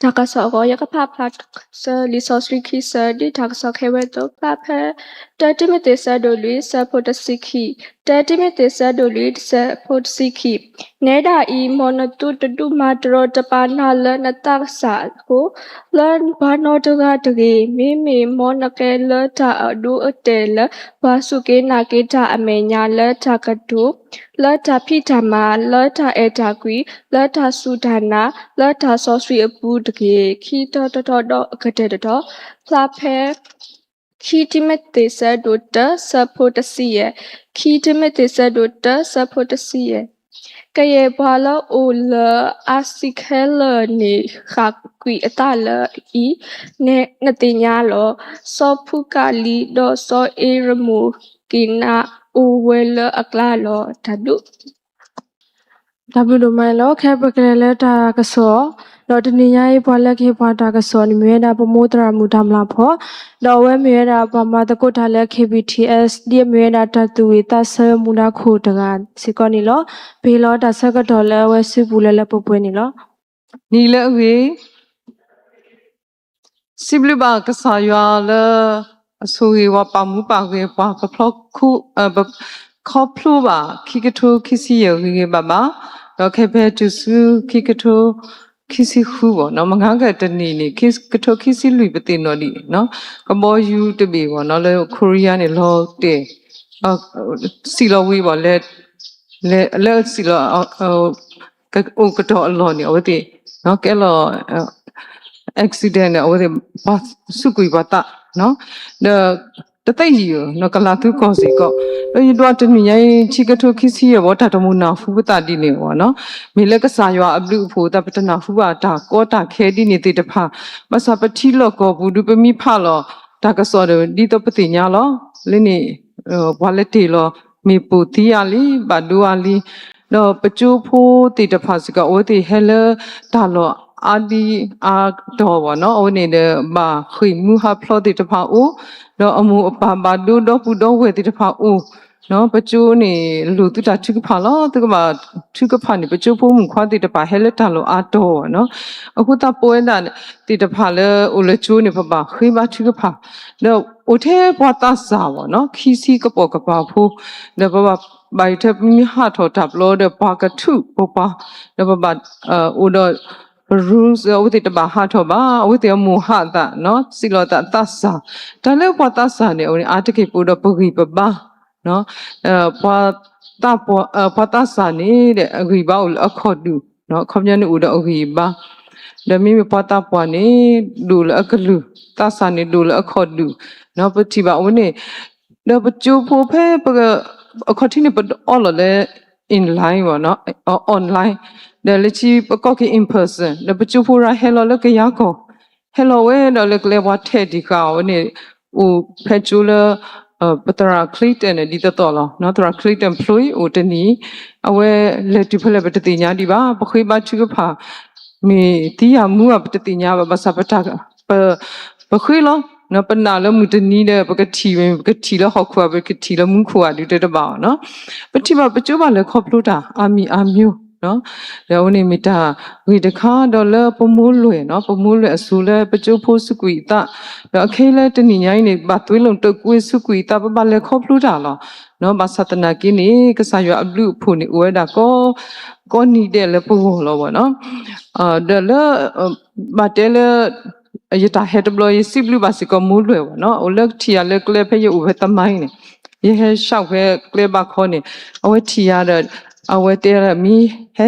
Takasa ko yakapa plat sa lisosri kisa di takasa keweto pape tatimete sa doli sa potasiki tatimete sa doli sa potasiki neda I monatu tadu matro tapana la nataksa ko lan banotaga tagi mimi monake la ta adu atela basuke nakita amenya la takatu la tapitama la ta etagui la ta sudana la ta sosri abu tagi kita toto akadeda plape Kitimete sa dota sa potasiye Kitimete sa dota sa potasiye Kaya bala ola asikela ni kakui atala I ne natinyalo so pukali do so iramu kina uwela aklalo tadu W do my lo kebakele ta kaso do tninya I bwala ke bwata kaso ni meda pamodra mudamla pho do we meda pama ta kota le KBTS di meda ta tuwi ta sa muda kho daga sikoni lo be lo ta sa ka do le we sibu le popwe ni lo ni le we siblu ba ka sa ywa le asui wa pa mu pa ge pa ka phlo khu ba kho phlo ba ki ka tho ki si yo ge ba ba do ke be tu su ki ka tho ki si khu bo no ma nga ka ta ni ni ki ka tho ki si lui ba tin no di no ka bo yu to be bo no le korea ni lo te si lo we bo le si lo ka o ka to lo ni o te no ke lo accident or the bus sukui bata no the tayi no kala tu ko si ko you do to me ai chikato kisi wa ta to na fu ta di ne wa no me le ka sa ywa ablu pho ta patana fu ba ta ko ta khe di ni te ta pha ma sa pati lo ko bu du pa mi pha lo ta ka so de di to pati nya lo le ni wa le te lo me pu ti ya li ba du a li no pa chu pho te ta pha si ka o te hello ta lo adi a do wa no o ne de ba khui mu ha phlo ti ta pha o no amu pa ba do do pu do we ti ta pha o no pa chu ni lu tu ta chu ka pha lo tu ka ba chu ka pha ni pa chu phu mu khwa ti ta pa he le ta lo a do wa no aku ta po da ti ta pha le o le chu ni pa ba khui ba chu ka pha no o the bwa ta sa wa no khi si ka po ka pa phu ne ba ba bai the mi ha tho ta lo de pa ka thu po pa ne ba ba o do rules with it ba ha tho ba with the mu ha ta no silota tasa ta le pa tasa ne o article pu do pu gi ba no pa ta pa tasa ne de agri ba o akhodu no khomnya ne u do agri ba de mi pa ta pa ne du la aklu tasa ne du la akhodu no pa ti ba o ne de pa chu phu phe pa akhoti ne pa all le in line wa no online the lichi pakoki in person the pachupura hello look yako hello we no look le what teddy ka ne u petula patara cleat and di to lo no tra cleat employee o tani awe le ti phale bet ti nya di ba pakhui ba chu pha me ti ya mu ba ti nya ba sa pata pa pakhui lo no pa na lo mu tani de pa ka thi lo ho khwa ba ka thi lo mu khwa di te ba no pa thi ba pa chu ba le kho plu ta ami amyu no le oni mita wi de kha do le pomu lwe no pomu lwe asu le pachu pho sukui ta lo khe le tani nyai ne ba twin long to kwe sukui ta ba le kho plu ta lo no ba satana ki ni ka sa yo ablu phu ni uwe da ko ni de le pu lo bo no de le ba de le yata head blo yi siblu ba si ko mu lwe bo no o le thi ya le kle phe yu uwe ta mai ne ye he shao phe kle ba kho ni awe thi ya de awe te mi he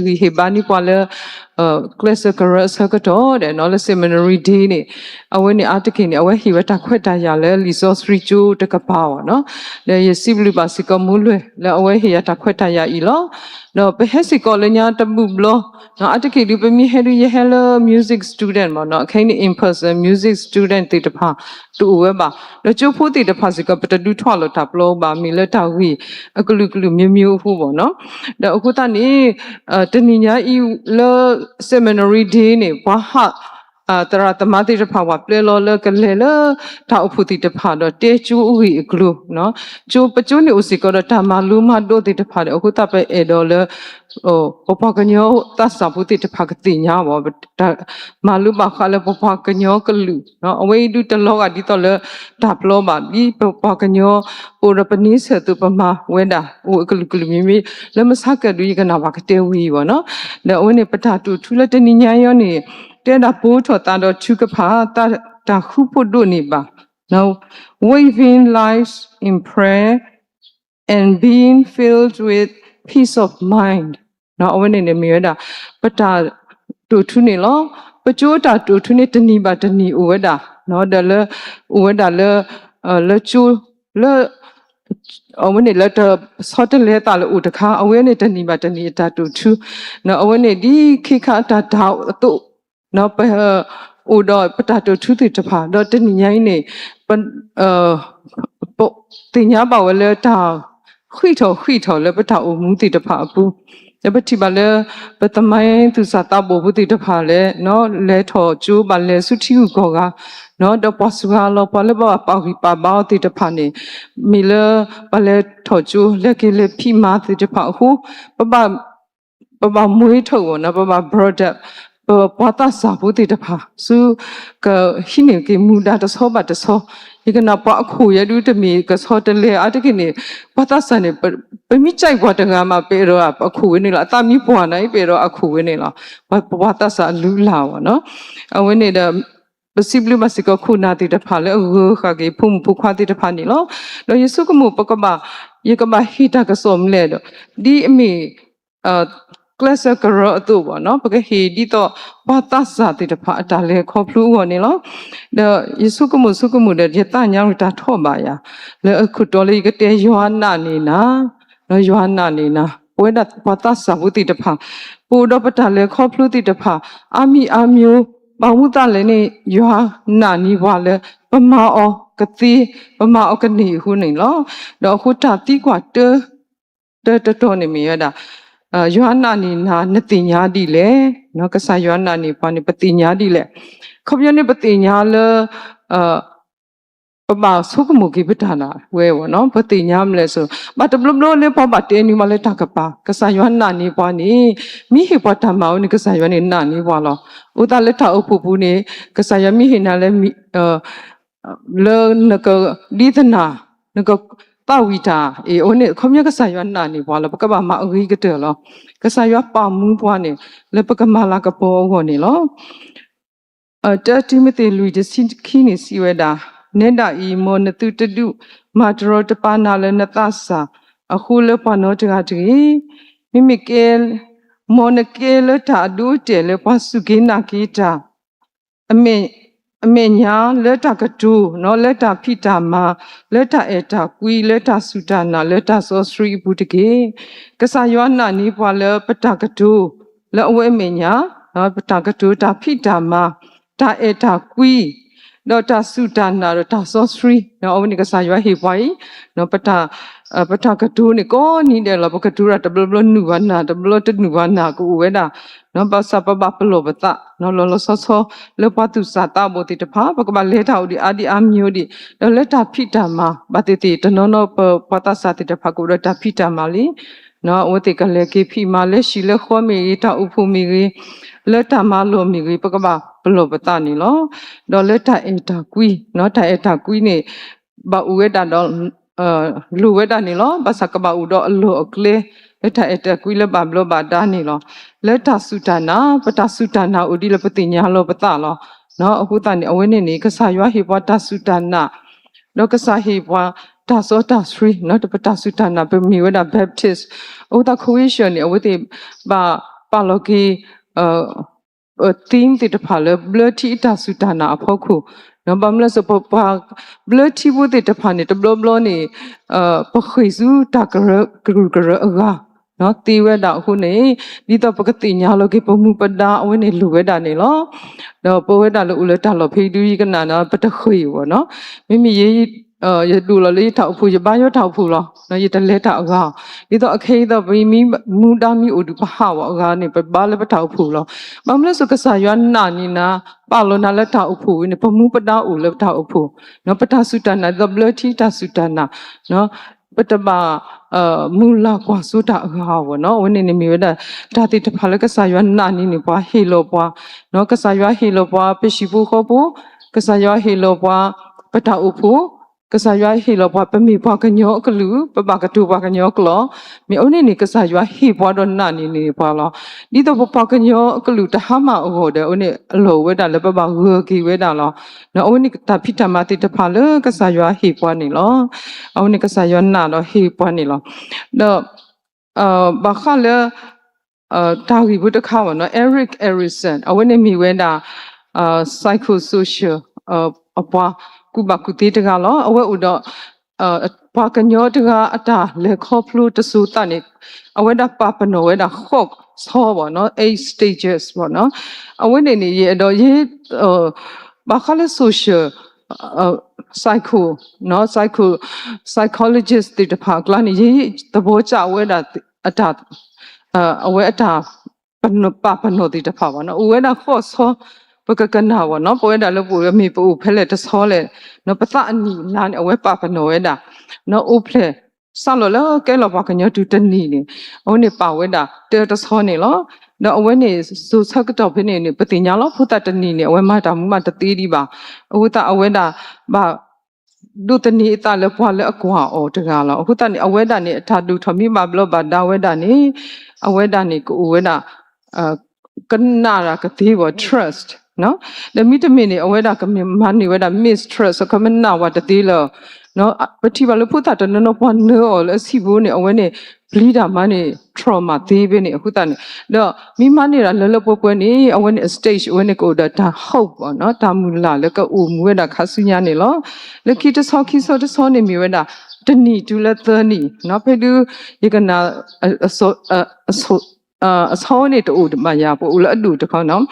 ni he ba ni kwa le classical circuit de no le seminary day ni awe ni article ni awe hi wa ta khwet ta ya le resource richu de ka pa wa no le ye siblu ba si ko mu lwe le awe hi ya ta khwet ta ya I lo no pe he si ko le nya ta bu blo no article li pe mi he ye hello music student mo no khain in person music student te ta pha tu we ba lo chu phu te ta pha si ko pa tu thwa lo ta blo ba mi le ta wi akulu myu myu hu bo no da aku ta ni tani nya I le seminary day ni ba ha ตระตมาติตภาวะเปลลอเลกเลเลถ้าอุพุติตภาดเตจูอุหิกลูเนาะจูปจูนี่อุสิกอดธรรมาลุมาโดติตภาดอคุตไปเอดอเลปปกญโยตัสสะพุติตภากติญาบ่มาลุบาคาเลปปกญโยกลุเนาะอเวดุตลอกอดิตอเลดับโลบาบิปปกญโยปุรปนิเสตุปมาเวดาอุกลุกลุมิมิเลมสักกะดุยกนาบากเตวีบ่เนาะเดอเวนี่ปะทาตุทุลตนิญาယောนี่တဲ့တာပိုးထော်တာတော့ချူကဖာတာခုဖို့တို့နေပါ now waving lives in prayer and being filled with peace of mind now အဝနေနေမြဲတာပတာတူထုနေလောပကြိုးတာတူထုနေတနီပါတနီဥဝဒါနော်ဒါလဥဝဒါလချူလအဝနေလက်ဆော့တလဲတာလို့ဥတခါအဝနေတနီပါတနီတာတူထုနော်အဝနေဒီခိခတာတောက်တုနော်ပဥဒပတာတူထုတိတဖာတော့တနီញိုင်းနေပုတင်ညာပါဝလဲတာခွိထောလဲပတာဥမူတိတဖာပူတပတိပါလဲပတမိုင်းသူစာတာဘောဘူးတိတဖာလဲနော်လဲထော်ကျိုးပါလဲစုတိဟုကောကနော်တော့ပစူဟာလောပလဲပါပေါကိပါဘောတိတဖာနေမီလပါလဲထော်ကျိုးလက်ကေလေဖိမာတိတဖာဟုပမွေးထုတ်ဝနော်ပ productပတာစာဘူးတိတဖာစုကဟိနေကေမူဒါတဆောပါတဆောဒီကနပအခုရဒုတမီကဆောတလေအတကိနေပတာစနေပမိချိုက်ဘွားတငါမပေတော့အခုဝင်းနေလားအတမီဘွားနိုင်ပေတော့အခုဝင်းနေလားပတာစာလူလာဝနော်အဝင်းနေတဲ့ပစီဘလူမစကခုနာတိတဖာလေခါကေဖုံဖုခွာတိတဖာနေလောတော့ယေစုကမှုပကမယေကမဟိတကစုံလေတော့ဒီအမီclass ကရတော့ဘောနော်ပကဟီဒီတော့ဘာသာစာတိတဖာအတလေခေါဖလူဝနေလောဒါယေစုကမှုတဲ့ယတညာရတာထော့ပါယာလေအခုတော်လေးကတဲ့ယောဟနာနေနာနော်ယောဟနာနေနာဝဲဒဘာသာစာဝတိတဖာပူတော့ပတလေခေါဖလူတိတဖာအမီအမျိုးဘာမှုတလည်းနေယောဟနာနီဘွာလေပမာအောကတိပမာအောကနေဟုနေလောတော့ခုတာတိကွာတော်နေမြရတာယောဟနာနီနာနတိညာဒီလေနော်ကဆာယောဟနာနီပါနေပတိညာဒီလေခမယနေပတိညာလပပဆုကမုကိပဒါနာဝဲဝနော်ပတိညာမလဲဆိုမတဘလဘလလေပပတေနီမလဲတကပါကဆာယောဟနာနီပါနေမိဟိပတမောနိကဆာယောနေနာနီပါလောဥတလက်ထအဖူပူနေကဆာယမိဟိနာလဲလေနကဒီသနာနကပဝိတာအိုနေခမယကဆာယောနာနေဘွာလပကပမအဂိကတဲလောကဆာယောပါမူဘွာနေလေပကမလာကပေါ်ဟောနေလောတတိမတေလူဒစိခီနေစီဝဒါနေဒါဤမောနတုတတုမာတရောတပါနာလနသစာအခုလပနောတကတိမိမိကေမောနကေလတာဒူတေလပစုကေနာကိတာအမေညာလက်တာကတူနော်လက်တာဖိတာမာလက်တာအတာကွီလက်တာစုတာနာလက်တာဆောစရီဘူးတကေကဆာယောနာနီဘွာလပတာကတူလက်အဝဲမေညာနော်ပတာကတူတာဖိတာမာတာအတာကွီတော့တာစုတာနာတော့တာဆောစရီနော်အဝဲနေကဆာယောဟေပွားနော်ပတာကတူနေကောနီတယ်လပကတူရတဘလဘလနူဝနာတဘလတနူဝနာကိုဝဲတာနော်ပစပပပလောပတနော်လောလောဆောလေပတုစာတာဘောတိတဖာပကပလေထောက်ဒီအာဒီအမျိုးဒီလက်တာဖိတာမာပတိတိတနောနောပတစာတိတဖာကိုရတာဖိတာမာလီနော်ဝတိကလေကေဖိမာလေရှိလေခောမီတာဥဖုမီရီလက်တာမာလိုမီရီပကပပလောပတနီလောတော့လက်တာအတာကွီနော်တာအတာကွီနေဘဥဝဲတာတော့လူဝဲတာနေလောပစကပဥတော့အလိုအကလေလက်ထအတကွီလဘဘလဘဒါနေလောလက်ထစုတနာပတစုတနာဥဒီလပတိညာလောပတလောနော်အခုတန်အဝင်းနေကဆာရွာဟေဘတစုတနာလောကဆာဟေဘတာစောတာစရီနော်တပတစုတနာပမီဝဒဘက်တစ်ဥဒခွေရှင်နေအဝတိပါလောကီteam တိတဖာလဘလတီတာစုတနာအဖို့ခုနော်ဘာမလဲစပပဘလတီဘူးတိတဖာနေတဘလဘလနေပခိစုတကရဂရအဂါနော်တီဝဲတာအခုနေဒီတော့ပကတိညာလောကေပမှုပဒါအဝင်းနေလူဝဲတာနေလောတော့ပဝဲတာလို့ဦးလက်တာလို့ဖေးတူကြီးကနာနာပတခွေပေါ့နော်မိမိရေး ရတူလလေးထောက်ဖူရပါရထောက်ဖူလောနော်ရတလဲထောက်ကောဒီတော့အခေတော့ဘီမီမူတာမီအိုဒူပဟာဝကာနေပဘာလပထောက်ဖူလောမမလစကဆာယနာနီနာပါလောနာလက်ထောက်ဖူနေပမူပတာအိုလက်ထောက်ဖူနော်ပတာစုတနာဒဘလတီတာစုတနာနော်ပတဘာမူလာကွာဆိုတာဟာဝနော်ဝနေနေမီဝဒဒါတိတဖလကဆာယနာနီနေပွားဟီလောပွားနော်ကဆာယဟီလောပွားပရှိဘူးခောဘူးကဆာယဟီလောပွားပတာအိုဖူကစားရွာဟီလောဘပမီဘကညောကလူပပကတူဘကညောကလောမြေအုန်နေကစားရွာဟီဘွားတော့နာနေနေပါလောဒီတော့ပကညောကလူတဟမအော်တဲ့အုန်နေအလောဝဲတာလည်းပပဝကီဝဲတာလောနော်အုန်နေတဖိတမတိတဖလကစားရွာဟီဘွားနေလောအုန်နေကစားရွာနာလောဟီဘွားနေလောတော့ဘာခလဲတာဝီဘုတခါဝနော် Eric Erikson အဝနေမီဝဲတာpsychosocial အပွားကုဘကုတေတကလောအဝဲဥတော့ဘာကညောတကအတာလေခေါဖလူတဆူတနိအဝဲတာပပနောဝဲတာခော့ဆောဘောနော် 8 stages ဘောနော်အဝဲနေနေရတော့ရေဘာခလဲ social psycho နော် psychologist တိတဖာကလာနေရေသဘောကျဝဲတာအတာအဝဲအတာပပနောတိတဖာဘောနော်ဝဲတာခော့ဆောပကကနာဝနော်ပွဲတာလို့ပိုရမေပူဖဲလက်တဆောလေနော်ပသအနီလာအဝဲပပနောဝဲတာနော်ဥဖလေဆလောလောကဲလောဘကညတူတနီနေအဝနေပါဝဲတာတဲတဆောနေလောနော်အဝဲနေစူဆက်ကတော့ဖနေနေပတိညာလောဖုတတနီနေအဝဲမတာမူမတသေးဒီပါအဝတာအဝဲတာဘာဒုတနီအတလည်းဘွာလည်းအကွာအော်တကားလောအခုတနေအဝဲတာနေအထာတူထမီမဘလောဘာဒါဝဲတာနေအဝဲတာနေကိုဝဲတာကနာရာကတိဝ trust no the mitamini aweda kamani weda mistrust kamana wa tatilo no pati ba lo phutha to no pon no all sibo ni awene bleeder mani trauma thebe ni akhuta ni do mi mani ra lolo popwe ni awene stage awene ko da hope ba no ta mula le ka u mu weda khasunya ni lo le ki to so ni mi weda tani tu la thani no phedu yekana so အစောနေတူမရဘူးလို့အတူတခေါနော်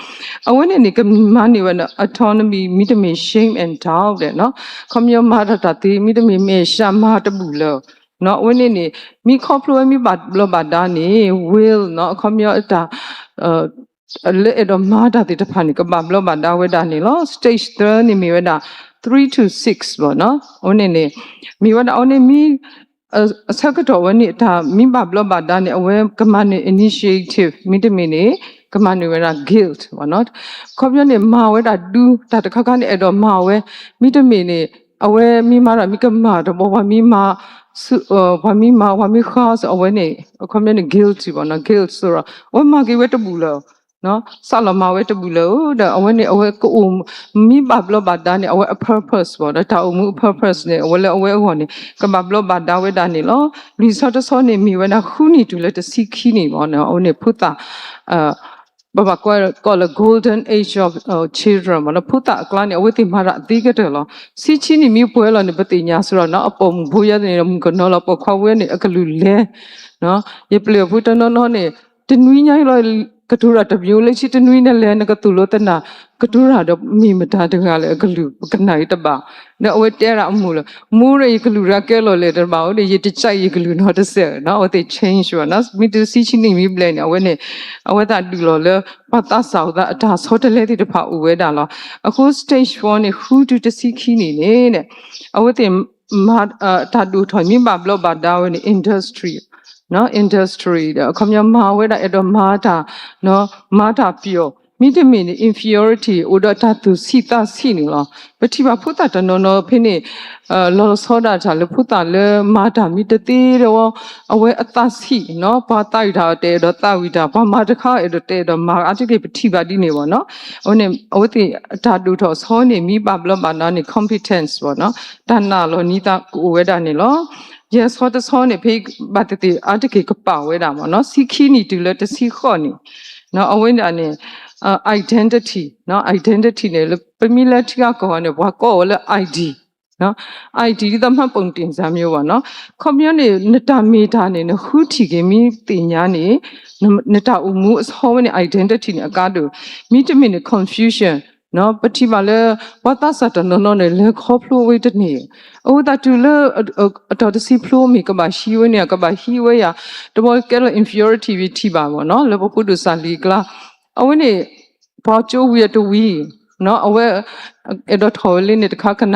အဝနေနေကမနေဝန autonomy မိတမေ shame and doubt တဲ့နော်ခမယောမာတာတိမိတမေမေရှာမတဘူးလို့နော်အဝနေနေမိခေါပလိုမိဘလောဘာဒါနေ will နော်ခမယောတာလေတော့မာတာတိတဖာနေကဘလောဘာဒါဝဲတာနေလို့ stage 3နေမိဝဲတာ3 to 6ပေါ့နော်အဝနေနေမိဝဲတာအဝနေမိအစကတော့ဝနိတာမိဘဘလဘဒါနေအဝဲကမနေ initiative မိတမီနေကမနေဝဲတာ guilt ဘောနော်ခေါပြနေမာဝဲတာဒူတာတခါကနေအဲ့တော့မာဝဲမိတမီနေအဝဲမိမာရမိကမာတော့ဘောမိမာဘာမိခါဆိုအဝဲနေခေါပြနေ guilty ဘောနော် guilt ဆိုတော့ဝဲမာကေဝဲတဘူးလောနော်ဆလမဝဲတဘူးလို့ဒါအဝဲနေအဝဲကိုမိဘဘလဘဒါနေအဝဲ purpose ပေါ့ဒါတာအမှု purpose နေအဝဲလေအဝဲဟောနေကဘဘလဘဒါဝဲဒါနေလော resort ဆောနေမိဝဲနာခုနီတူလေတစီခီနေပေါ့နော်အဝဲနေဖုတာဘဘကောလ golden age of children မနော်ဖုတာကလာနေအဝဲတိမာရအတိကတယ်လောစီချီနေမိပွဲလောနေပတိညာဆိုတော့နော်အပေါ်ဘူရနေမကနော်လောပခွာဝဲနေအကလူလဲနော်ယေပလေဖုတနော်နော်နေတနွီးညိုင်းလောကတူရာတမျိုးလေးချစ်တနွေးနဲ့လဲကတူလို့တနာကတူရာတော့မိမတာတကလည်းကလူကနိုင်တပါနော်အဝဲတဲရအမှုလို့မူရကလူရကဲလို့လေတပါဦးလေရတချိုက်ကလူတော့တစ်ဆက်နော်အသေး change ရောနော်မိတူစီချင်းနေမိပလဲနေအဝဲနေအဝဲတာတူလို့လေပတ်သဆောက်တာအတာဆောတလဲတိတဖာဦးဝဲတာလောအခု stage 4နေဟူတူတစီခီနေတဲ့အဝဲတင်မာတာတူထွန်မိဘဘလဘဒါဝဲနေ industry no industry တဲ့ခမရမာဝဲတာအဲ့တော့မာတာနော်မာတာပြောမိတမင်း inferiority ဥဒတာသူစီတာစီနေလားပတိပါဖုတာတနော်ဖိနေလောစောတာချာလဖုတာလေမာတာမိတတိရောအဝဲအသစီနော်ဘာတိုက်တာတဲတော့တာဝိတာဘာမာတခါအဲ့တော့တဲတော့မာအတိကေပတိပါတိနေပေါ့နော်ဟိုနေအဝတိဓာတုတော့စောနေမိပါဘလဘာနာနေ competence ပေါ့နော်တဏလောနိတာကိုဝဲတာနေလောyes ဟောတဆောနေဖေးဘာတတိအတကေကပါဝဲတာမနော်စီခီနီတူလက်တစီခော့နေနော်အဝင်းတာနေidentity နော် identity နေလပမီလက်တီကောနေဘွားကောလေ ID နော် ID ဒီသမှတ်ပုံတင်စားမျိုးပါနော် community နတာမီတာနေနခုတီကမီတင်ညာနေနတာအမှုအစောနေ identity နေအကားတူမိတမင်နေ confusion နော်ပတိပါလေဝတ်သစတနော်နဲ့လေခေါဖလိုဝေးတနေအိုတာတူလေအတော်တစီဖလိုမီကဘာရှိဝဲနေကဘာဟီဝဲရတဘောကဲလို့ inferiority ဝိထိပါဘောနော်လေပုဒ္ဒစာလီကလာအဝနေဘောချိုးဝီတူဝီနော်အဝဲအဲ့တော့ထော်လေးနဲ့တခါခဏ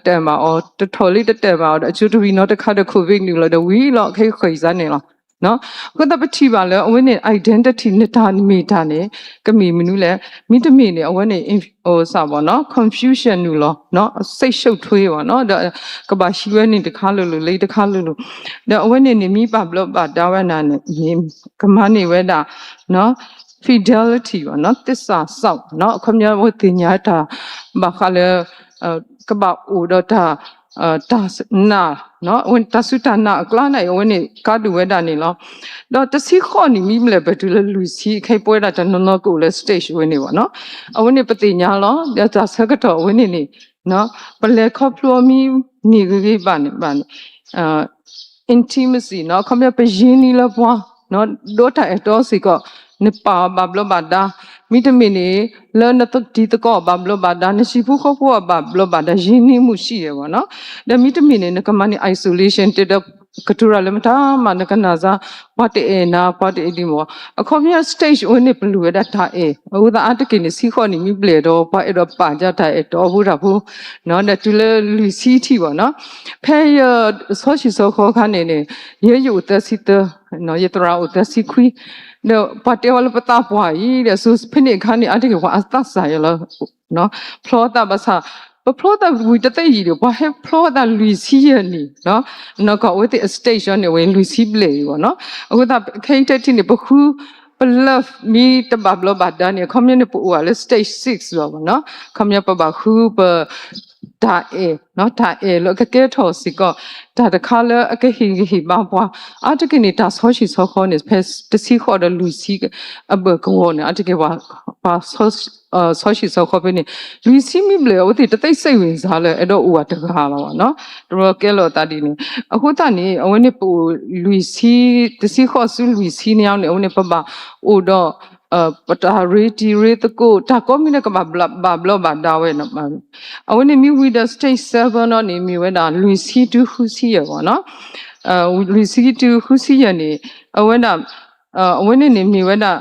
တက်မှာအော်ထော်လေးတက်မှာအချူတူဝီနော်တခါတခုဝိနေလို့တဝီလို့ခေခွေစနေလားနော်ကိုတပတိပါလေအဝနေ identity နေတာမိတာနေကမီမနူးလေမိတမိနေအဝနေဟိုစာပေါ့နော် confusion နူလောနော်စိတ်ရှုပ်ထွေးပါနော်ဒါကဘာရှိဝဲနေတခါလို့လေတခါလို့ဒါအဝနေနေမိပါဘလို့ပါဒါဝနာနေကမနေဝဲတာနော် fidelity ပေါ့နော်တစ္ဆာစောက်နော်အခမဝတင်ညာတာဘာခလဲကဘာဥဒတာတာနာနော်ဝန်တဆုတနာကလာနိုင်ဝန်နေကားတူဝဲတာနေလောတော့တစီခေါ်နေမိမလဲဘယ်သူလဲလူစီခိုက်ပွဲတာတနော်ကိုလဲ stage ဝင်နေပါနော်အဝန်နေပတိညာလောဒါဆက်ကတော့ဝန်နေနေနော်ပလဲခေါပလိုမီနေကြီးပါနေintimacy နော်ခမပယင်းနီလပွားနော်ဒိုတာအတော်စီကနေပါဘဘလဘာဒါမိတမီနေလဲနတတီတကောဘဘလဘာဒါနရှိဖူခေါ်ဖို့ဘဘလဘာဒါယင်းနီမှုရှိရပါနော်ဒါမိတမီနေကမနီ isolation တက်တော့ကတူရလမတာမနကနာဇာပတ်တေနာပတ်တေဒီမောအခုမြ stage ဝင်နေဘလူရတာအေဥဒါအတကိနေစီခေါ်နေမိပလေတော့ပါအဲ့တော့ပါကြတဲ့တော့ဘူးတာဘူးနော်ဒါတူလေလူစီတီပါနော်ဖဲရဆောရှိဆောခေါ်ခနေနေရေယူသက်စီတနော်ရတရာဥသက်စီခွီတော့ပတ်တေဝလပတာပွားရီတဲ့ဆုဖိနေခါနေအတကိကအသဆာရလနော်ဖလောတာဘဆာဖလောတာဝီတတဲ့ရီတော့ဘာဟဲဖလောတာလူစီရနီနော်နော်ကဝတ်တဲ့ station နေဝင်လူစီပလေပေါ့နော်အခုဒါခိတ်တဲ့နေဘခုပလဖမီတဘဘလဘဒန်ရ community ပူဝါလေ stage 6လောပေါ့နော် community ပဘခုပဒါအေနော်ဒါအေလောကကဲထော်စီကဒါတခါလအကဟီဘာပွားအတကိနေတာဆောရှိဆောခေါနေဖက်တစီခေါ်တဲ့လူစီအဘကောနေအတကိပါဆောရှိဆောခေါပဲနေလူစီမိဘလေဦးတည်တိတ်စိတ်ဝင်စားလဲအဲ့တော့ဦးကတကားလာပါနော်တော်ကဲလောတာဒီနေအခုတနေအဝနေပူလူစီတစီခေါ်ဆူလူစီနေအောင်နေအဝနေပပဦးတော့ပတာရီရီတကိုတာကောမီနကဘဘလဘာဒါဝဲနော်အဝနေမီဝီဒstage 7နော်နေမီဝဲတာလူစီတူဟူစီရပါနော်လူစီတူဟူစီရနေအဝနာအဝနေနေမီဝဲတာ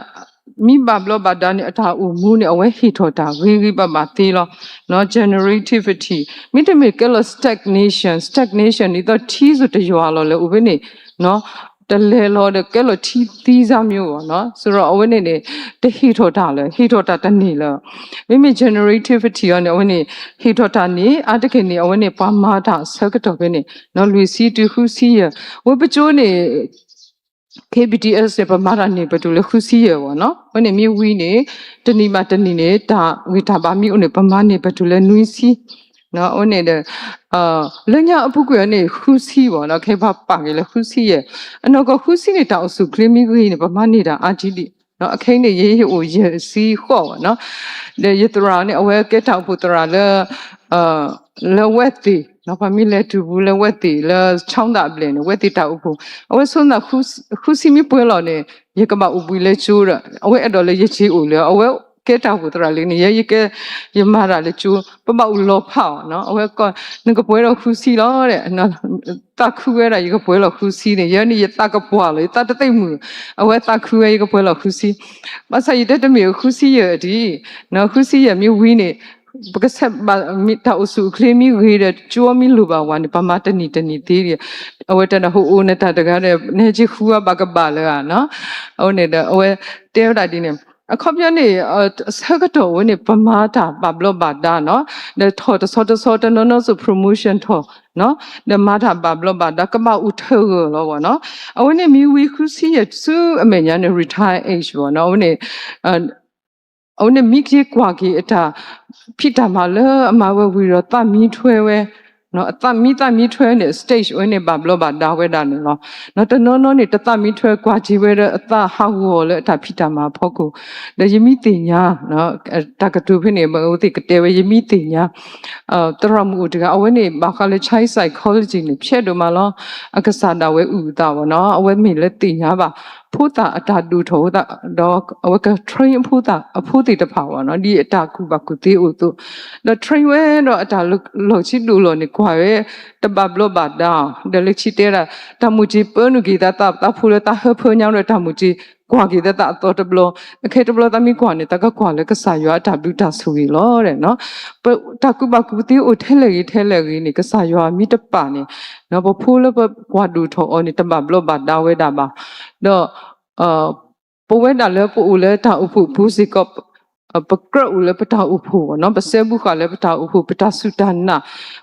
မိဘဘလဘာဒါနေအထာဦးမူးနေအဝဲဟီထော်တာဝီဝီပပသေးလောနော် generativity မိတမေကလ stagnation နေတော့ ठी ဆိုတရွာလောလေဥပနေနော်တလဲလောတဲ့ကဲလို့ ठी သီးစားမျိုးပေါ့နော်ဆိုတော့အဝနေနေတဟီထော်တာလေဟီထော်တာတနေလောမိမိ generativity ရောနေအဝနေဟီထော်တာနေအတခင်နေအဝနေပမာတာဆက်ကတော်ပဲနေနော်လူစီတူခုစီရဝပချိုးနေKBTS ပမာရနေဘတူလေခုစီရပေါ့နော်ဟိုနေမြဝီနေတဏီမတဏီနေဒါဝီတာပါမီဦးနေပမာနေဘတူလေနွီစီနော်ဟိုနေတဲ့လညအပုကွေနေခုစီပေါ့နော်ခေပါပါကေလေခုစီရအနောကခုစီနေတောက်စုကလီမီကြီးနေပမာနေတာအာဂျီလီနော်အခင်းနေရေးဟိုရစီခေါ့ပေါ့နော်လေယတရာနေအဝဲကဲထောက်ဖို့တရာလေလဝက်တီနော်ဖမီလေတူဘူးလဝက်တီလချောင်းတာပလင်ဝက်တီတောက်ဖို့အဝဲဆုံးတာခုစီမီပွဲလော်နေရကမအူပူလေချိုးရအဝဲအဲ့တော်လေရချီဦးလေအဝဲကဲတောက်ဖို့တရာလေးနေရကဲရမာရလေချိုးပပဦးလောဖောက်နော်အဝဲကငကပွဲတော့ခုစီလောတဲ့နော်တခုရဲရကပွဲလောခုစီနေရနေရတကပွားလေတတသိမ့်မှုအဝဲတခုရဲကပွဲလောခုစီမဆိုင်တဲ့တမီခုစီရဒီနော်ခုစီရမြို့ဝီးနေပကဆက်မီတာအစုခလီမီဝေးတဲ့ချိုမီလူပါဝါနေပမာတနီသေးရအဝဲတနဟိုအိုနေတာတကားတဲ့နေချီခူကဘကပါလေနော်အဝဲနေတဲ့အဝဲတဲရတာဒီနေအခုပြနေဆက်ကတော့ဝနေပမာတာဘဘလဘာဒါနော်တဲ့ထော်ဆော်နော်ဆို promotion ထော်နော်တဲ့မာတာဘဘလဘာဒါကမဥထောလောဘောနော်အဝနေမီဝီခုစီရစုအမေညာနေ retire age ဘောနော်ဝနေအဝနေမိကြီးကွာကြီးအတာဖိတာမလအမဝဝီရောတမီထွဲဝဲနော်အတမီထွဲနေ stage ဝင်နေဘဘလဘာဒါဝဲတာနေနော်နော်တနော်နေတမီထွဲကွာကြီးဝဲတဲ့အတဟောက်ဝော်လေအတာဖိတာမဖောက်ကိုလေယမိတင်ညာနော်တကတူဖိနေမဟုတ်တိကတဲဝဲယမိတင်ညာတရမှုတကအဝဲနေဘာခလဲ child psychology နေဖြဲ့တော့မလောအကစားတာဝဲဥတာဘောနော်အဝဲမိလက်တင်ညာပါဖ puta atadu thoda dog awaka train puta a puti the power no di ataku bakuti utu the train we no atalu lo chi du lo ni kwa we ta bablo ba da de le chi te ra tamuji ponu gi ta ta phu ta he pho nyang de tamuji กว่ากี่แต่ตอตบลเคตบลตามีกว่าเนี่ยตะก็กว่าเลยก็สายว่าดับดูตาสุยล้อเด้เนาะปะตะกุบะกุติอุเทเลกีนี่ก็สายว่ามีตะปานี่เนาะพอพูดแล้วปะกว่าดูทออนี่ตะบับลบาดาเวดาบาเนาะปเวดาแล้วปูเลยตาอุปุผู้สิก็ปะกระอุเลยปะตาอุปุเนาะปะเซบุกะเลยปะตาอุปุปะตาสุดานน่ะ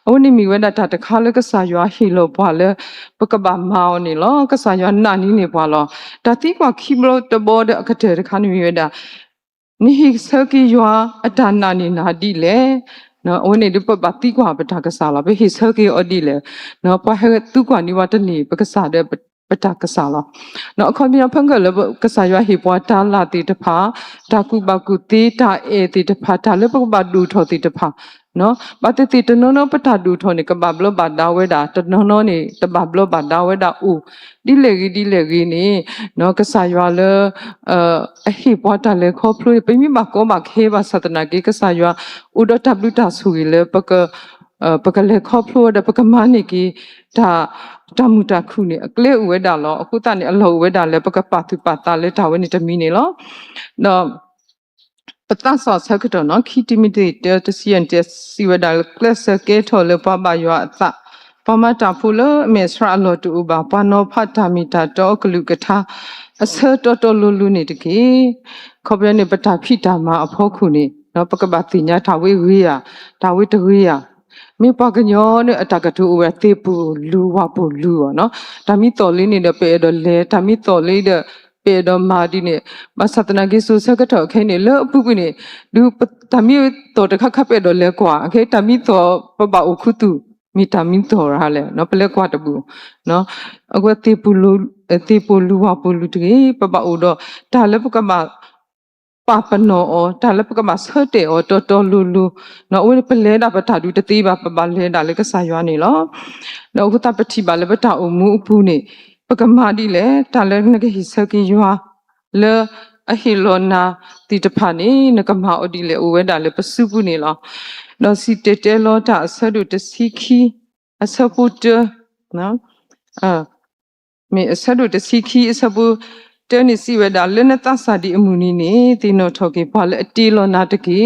โอ้นี่มีเวดาตะตะคาเลยก็สายว่าฮิโลบาเลยปะกะบะมาอนี่ล้อก็สายว่านานี่นี่บาล้อตาติกว่าคิมโลตะบอดอะกะเตะคันมีเวดานี่เซกิยัวอะตานานี่นาดิเลเนาะโอ้นี่ดิปะบะติกว่าปะตากะสาลาไปฮิเซกิอดิเลเนาะปะเฮตุกว่านี่ว่าตะนี่ปะกะสาเดปะตากะสาลาเนาะคอมยังเพิ่งก็เลยกะสายว่าฮิปวาตาลาติตะพาตากุบะกุติตาเอติตะพาตาเลยปะบะดูทอติตะพาเนาะปะติติตะโนโนปะตาดูทอนี่กะบะบลบาดาเวดาตะโนโนนี่ตะบะบลบาดาเวดาอูดิเลกีนี่เนาะกะสายว่าเลยอะฮิปวาตาเลยขอพลุไปมีบะก็บะเคบะสัตนากิกะสายว่าอุดตับลุตาสุยเลยปะกะปะกะเลยขอพลุดะปะกะมานี่กีตาตามุตาคุนี่อเกลอุเวดาลอအခုတนี่อโลอุเวดาเลยปะกะปะตุปะตาเลยตาเวนี่ตะมีนี่ลอเนาะปะตาสอสักตอเนาะคีติมิติเตตสิยันเตสิเวดาเคลสเกทอเลปะบะยออะตะปะมะตาฟุเลเมสราอโลตุอุบาปะโนภัตตามิตาตอกลุกะทาအစတော်တော်လူလူနေတကေခေါ်ပြနေပတာဖိတာမှာအဖို့ခုနေနော်ပကပတိညာထာဝိဝိယဒါဝိတဝိယမိပကညောနဲ့အတကတူဝဲတေပူလူဝပူလူရောနော်ဒါမိတော်လေးနေတဲ့ပေတော့လဲဒါမိတော်လေးတဲ့ပေတော့မာဒီနဲ့မသတနာကိစုစကတော့ခဲနေလောပုပုနေလူဒါမိတော်တခခပေတော့လဲကွာအခဲဒါမိတော်ပပအခုတူမိတာမိတော်ရလဲနော်ပလဲကွာတပူနော်အခုတေပူလူဝပူလူတကေပပအိုတော့ဒါလည်းပကမပါပနောဒါလည်းပကမဆတ်တဲ့တော်လူနော်ဝိပလဲတာပတာဒူတတိပါပလဲဒါလည်းကဆာရွာနေလောနော်အခုတပတိပါလည်းပတာအမှုအဖူးနေပကမာဒီလေဒါလည်းငကဟိဆကီရွာလေအဟီလောနာတိတဖာနေနကမအဒီလေဝဲဒါလည်းပစုပုနေလောနော်စီတဲတဲလောတာအဆဒုတစီခီအဆပုတနော်မေအဆဒုတစီခီအဆပုတနိစီဝဒလနတသတိအမှုနီနေတိနောထောကေဘာလေအတီလောနာတကေ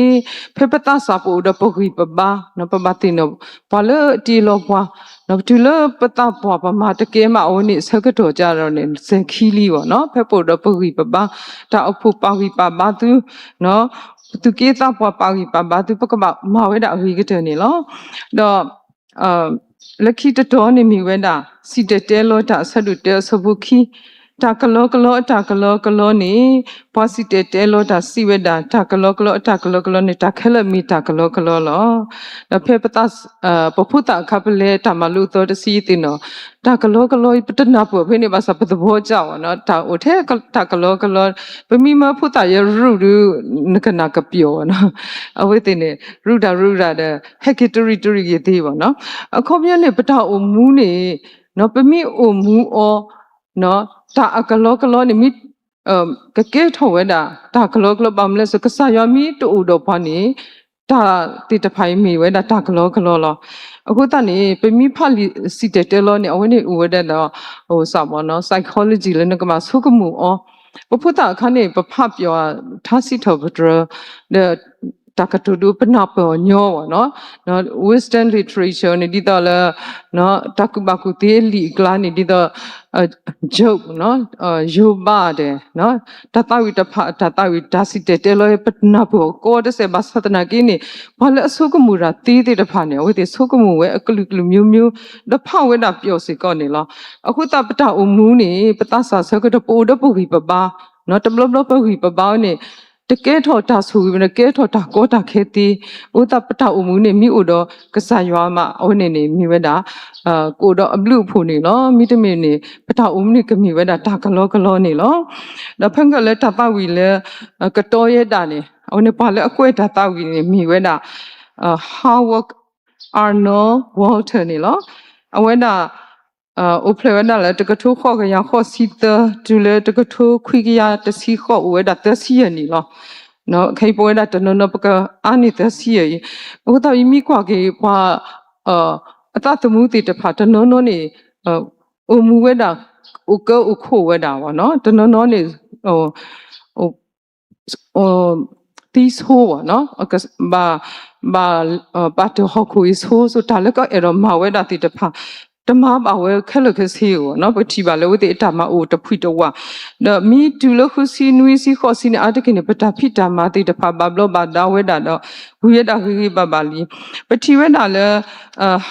ဖေပတသပုဒပဂိပဘာနပပတိနောဘာလေအတီလောဘွာနော်တူလပတဘွာပမာတကေမအဝနိဆကတော်ကြတော့နေစခီလီပေါ့နော်ဖေပုဒပဂိပဘာတာအဖို့ပါဝိပဘာသူနော်သူကေတာဘွာပါဝိပဘာသူပကမမဝဲတာအဝိကတဲ့နေလောတော့လခိတတော်နေမိဝဲတာစီတဲလောတာဆဒုတဲဆဘုခီတာကလောနေပွားစီတဲလောတာစီဝဲတာတာကလောနေတာခဲလမီတာကလောလောနဖေပတပဖုတာခပလေတမလူတော်တစီတင်နော်တာကလောပတနာပဖေနေပါစပတဘောကြောက်နော်တာအိုထဲတာကလောပမိမဖုတာရရူနကနာကပြောနော်အဝိတင်နေရူတာတဲ့ဟက်ကတရီရသေးပါနော်အခုမြနေပတာအိုမူးနေနော်ပမိအိုမူးအောနော်တာကလောနေမိကကဲထောဝဲတာကလောဘာမလဲစကဆာယမီတူတော့ဖာနေတာတိတဖိုင်မီဝဲတာကလောလောအခုတနေပမိဖလီစီတဲလောနေအဝဲနေဥဝဲတဲ့တော့ဟိုစပါနော် psychology လည်းငကမဆုကမှုအောပဖုတာခါနေပဖပြောထားစီထောဘဒရတကတူဒူပနာပေါ်ညောနော်နော် western literature နေဒီတော့လဲနော်တကုဘကုတေလီကလာနေဒီတော့ဂျုတ်နော်ယူပါတဲ့နော်တတဝိတဖတတဝိဒါစီတဲလောပနာပေါ်ကိုတဆေဘာသတနာကိနေဘာလဲအဆုကမူရာတီးတဲ့တဖနေဝိတေဆုကမူဝဲအကလူမျိုးတဖဝဲတာပြောစီကောနေလောအခုတပတအမူးနေပတဆာဆကတပိုဒပုဂိပပါနော်တဘလပုဂိပပါနေတကဲထောတာဆူပြီးနကဲထောတာကောတာခဲတီဥတပတအမှုနေမိဥတော့ကဆာရွာမအဝနေနေမိဝဲတာကိုတော့အဘလူဖို့နေလောမိတမင်းနေပတအမှုနေကမိဝဲတာတာကလောနေလောဒါဖန်ကလည်းတပဝီလည်းကတော်ရဲတာနေအဝနေပါလည်းအကွဲတာတဝီနေမိဝဲတာHoward Arnold Walter နေလောအဝဲတာ โอเพลวน่ะละตะกะโทข้อก็ยังข้อซีเตอร์ดูเลยตะกะโทคุยกะยาตะซีข้อโอเวดาตะซียนี่เนาะเนาะใครป่วยดาตะนนปะกะอานิตะซียโอตาอีมีกว่าเกว่าอะตะตะมูติตะพาตะนนนี่โอมูเวดาโอเกอโอโคเวดาวะเนาะตะนนนี่โอตีโซวะเนาะก็บาตะฮอคุยโซสุตาแล้วก็เอรมาเวดาติตะพาတမပါဝဲခက်လခစီကိုနော်ပတိပါလေဝတိအတမအိုတဖွိတဝနော်မီတူလခုစီနွီစီခောစီနာတကိနေပတာဖိတာမာတိတဖဘာဘလဘာဒါဝဲတာတော့ဝိရတာခိခိပပါလီပတိဝဲတာလေ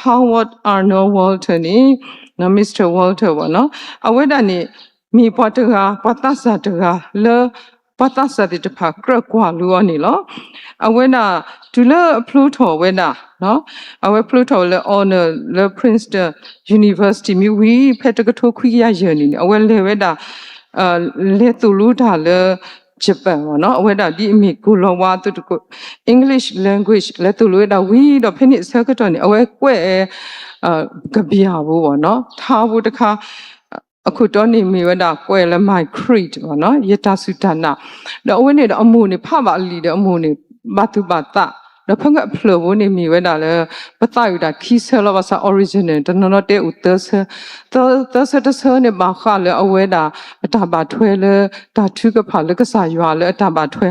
Howard Arnold Walter နီနော် Mr. Walter ဘောနော်အဝဲတာနေမီပွားတကပတဆာတကလေပတဆာတိတဖကရကွာလူော်နီလောအဝဲနာတူလဖလူထောဝဲနာနော်အဝဲဖလူထောလေ honor လေ Princeton University မြဝီဖက်တကထိုခွိရရနီအဝဲလေဝဲတာလေတူလူတာလေဂျပန်ဘောနော်အဝဲတာဒီအမီကူလောဝါတူတကို English language လေတူလူတာဝီတော့ဖိနိစကတော်နီအဝဲကွဲ့ကပြာဘူးဘောနော်ထားဘူးတခါအခုတော့နေမိဝဒကွယ်လမိုက်ခရစ်ပေါ့နော်ယတသုတနာတော့အဝင်းနေတော့အမှုနေဖပါလီတဲ့အမှုနေဘတုပတတော့ဖငါဖလိုဘနေမိဝဒလည်းပတယူတာခီဆလဘဆာ original တနော်တဲ့ဥတဆတဆနေဘာခလေအဝဲတာအတာပါထွဲလေတာထုကဖလေကစားရွာလေအတာပါထွဲ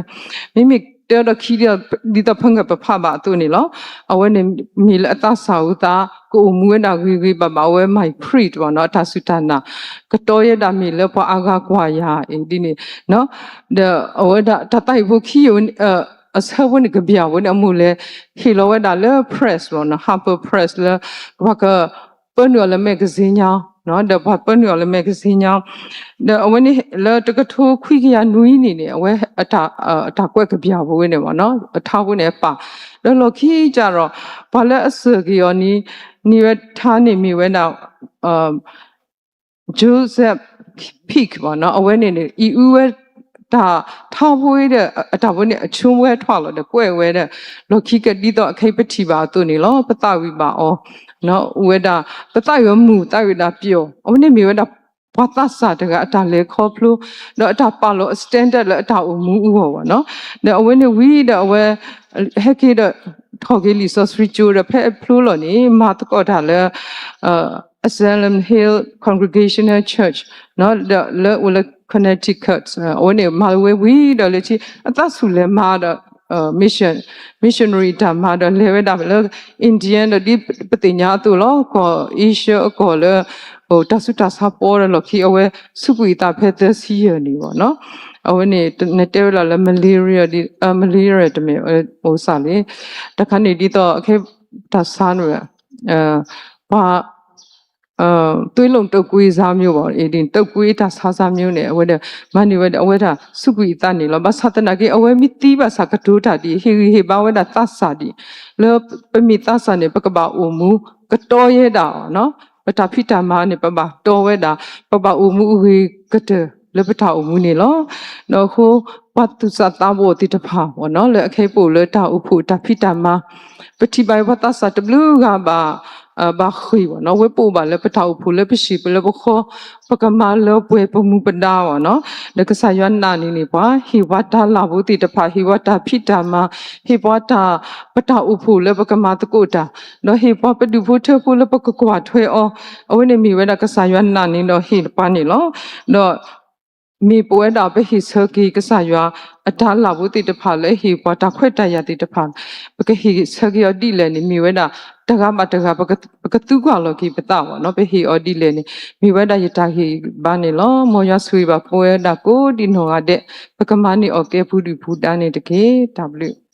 မိတဲတော့ခီဒီတော့ဖငါပဖပါတူနေလောအဝဲနေမိလေအတဆာဥတာကိုမူဝနာဂီပပဝဲမိုက်ခရစ်ဘောနော်တသုတနာကတော်ရတာမီလေပွားအာဂကွာယာဒီနေနော်အဝဲတာတတိုင်ဖို့ခီယအစဝနကပြဝနအမှုလေဟီလောဝဒါလေ press ဘောနော် Harper Press လေဘာကပန်ရလမဂဇင်းညာနော်ဒါဘာပန်ရလမဂဇင်းညာဒါအဝနေလေတကထိုးခွိကရနွီးနေနေအဝဲအတာကွက်ကပြဘဝနေဘောနော်အထားဝနေပါလောခီကြတော့ဘာလဲအစကီယောနီဝထားနေမိဝဲနောက်Joseph Peak ပေါ့နော်အဝဲနေအီဦးဝဲဒါထားဝဲတဲ့အတာဝဲနေအချုံးဝဲထွာလို့တဲ့ကွဲ့ဝဲတဲ့လောခိကတိတော့အခိပတိပါသူနေလောပတဝိပါအောနော်ဝဲတာပတရမူတဝိတာပြောအဝနေမိဝဲတာဘာသာစာတကအတာလေခေါ်ဖလို့တော့အတာပါလို့ standard လေအတာအမူဥဟောပါနော်ဒါအဝဲနေဝီတဲ့အဝဲဟက်ကေတော့ထော်ကလေးဆိုစရီကျူရဖက်ဖလို့လို့နေမာတကောတာလေAsylum Hill Congregational Church နော်လေဝလ Connecticut အဝဲနေမာဝဲဝီတော့လေချီအသက်ဆူလဲမာတော့ missionary တာမာတော့လေဝဲတာလေ Indian တော့ဒီပတိညာတူလောကို Asia ကိုလေဟိုတဆုတဆာပေါ်လို့ခီအဝဲစုကွီတာဖက်သစီရနေပေါ့နော်အဝနေတဲလာလမလေးရီယာဒီမလေးရီတမေဟိုစားလေတခါနေဒီတော့အခေတဆန်းရဘာသွေးလုံးတုတ်ကွေးစားမျိုးပေါ့ဒီတုတ်ကွေးတာစားမျိုးနဲ့အဝဲတဲ့မန်နေဝဲအဝဲတာစုကွီတနေလောဘာသတနာကေအဝဲမီတီးပါစကတိုးတာဒီဟေဘာဝဲတာသတ်စာဒီလောပမီသတ်စာနေပကပါအိုမူကတော်ရဲတာနော်ပတာဖိတာမာနေပပတော်ဝဲတာပပအိုမူဝေကတဲ့လေပတာအိုမူနေလောနော်ခိုပတ်သူစတာဘောတိတဖာဘောနော်လေအခေပိုလေတာဥဖို့တာဖိတာမာပတိပိုင်ဝတ်သတ်တဘလူကဘာဘာခွေဘောနော်ဝဲပို့ပါလေပထောက်ဖူလေပရှိပလေဘခောပကမာလောပွဲပမှုပဒါဘောနော်လကဆာယနာနီနေပွားဟိဝတာလာဘူးတိတဖာဟိဝတာဖိတာမဟိဘဝတာပထောက်ဖူလေပကမာတကုတာနော်ဟိဘဝပဒုဖို့ထဖူလေပကကွာထွေအောအဝိနေမီဝဲတာကဆာယနာနီတော့ဟိပါနေလောတော့มีป่วยดาวไปหิเซกีก็สายว่าอัตราลาบุติตภาเลยหิปตาခွေတရတိတภาปกหิเซกีอดิเลยนี่มีเวดาตะกะมะตะกะปกตุกว่าลกิปตะบ่เนาะไปหิอดิเลยนี่มีเวดายตาหิบานี่ลอมอยาซุยบาป่วยดาโกดิโนกะเดปกมานี่โอเคผู้ดิผู้ตานี่ตะเก W